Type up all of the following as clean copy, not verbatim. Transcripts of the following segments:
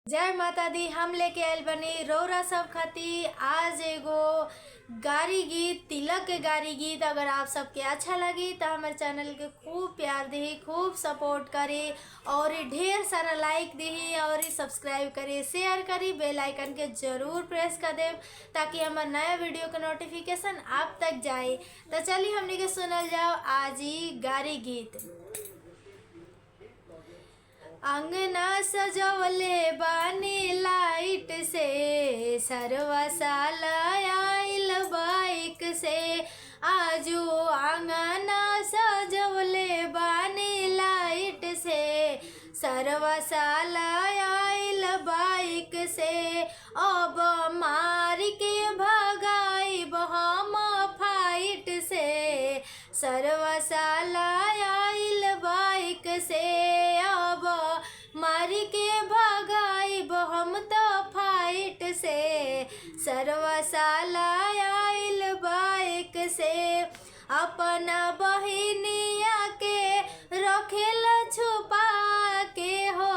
जय माता दी। हम लेके आयल बनी रौरा सब खाती आज एगो गारी गीत, तिलक के गारी गीत। अगर आप सबके अच्छा लगी तो हमारे चैनल के खूब प्यार दी, खूब सपोर्ट करी और ढेर सारा लाइक दी और सब्सक्राइब करी, शेयर करी, बेल आइकन के जरूर प्रेस कर दे ताकि हमारे नया वीडियो का नोटिफिकेशन आप तक जाए। तो चलिए हमने के सुनल जाओ आज ही गारी गीत। अंगना सजवले बानी लाइट से, सरवा साला आइल बाइक से। आजू अंगना सजवले बानी लाइट से, सरवा साला आइल बाइक से। अब मार के भगाइब हम फाइट से, सरवा साला आइल बाइक से। अब मार के भगाइब हम तो फाइट से, सरवा साला आइल बाइक से। अपना बहिनिया के रखेल छुपा के हो,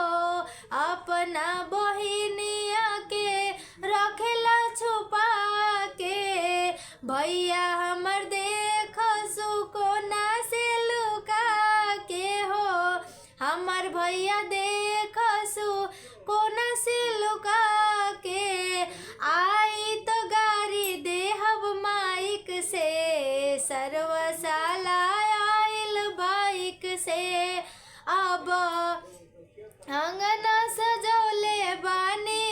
अपना बहिनिया के रखेल छुपा के। भैया हमर देख सुकोना से लुका के हो, हमार भैया देख सुकोना से लुका के। आई तो गारी देहब माइक से, सरवा साला आइल बाइक से। अब अंगना सजौले बानी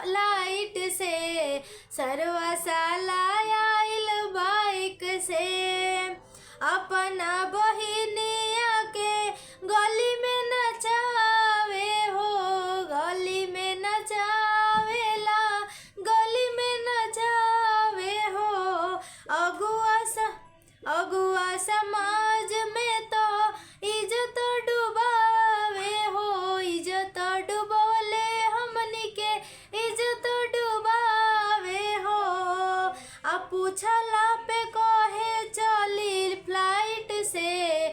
लाइट से, सरवा साला आइल बाइक से। अपना बहिनिया के गली में नचावे हो, गली में नचावेला, गली में नचावे हो। अगुआ समाज में तो इज्जत डुबावे हो, इज्जत डुबोले हमनी के इज्जत डुबावे हो। अब पूछला पे कहे चली फ्लाइट से,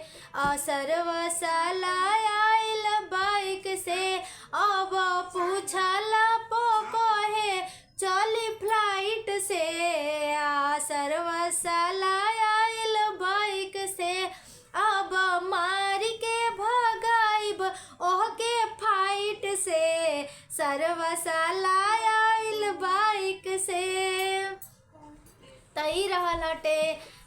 सरवा साला आइल बाइक से। अब पूछला पो कहे चली फ्लाइट से, सरवा साला आइल बाइक से। अब मार के भगाइब ओह के फाइट से, सरवा साला आइल बाइक से। तई रहल हटे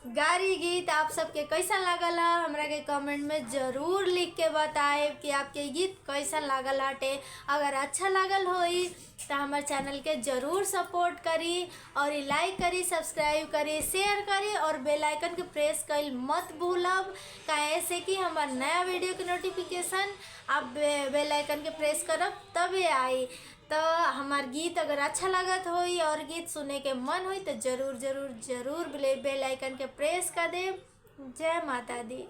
गारी गीत। आप सबके कैसा लागल है हमरा के कमेंट में ज़रूर लिख के बताए कि आपके गीत कैसा लागल हटे। अगर अच्छा लागल होई तो हमारे चैनल के ज़रूर सपोर्ट करी और लाइक करी, सब्सक्राइब करी, शेयर करी और बेल आइकन के प्रेस कइल मत भूलब। काहे से कि हमार नया वीडियो के नोटिफिकेशन आप बेल आइकन के प्रेस करब तबे आई। तो हमार गीत अगर अच्छा लागत होई और गीत सुने के मन होई तो ज़रूर बेल आइकन के प्रेस कर दे। जय माता दी।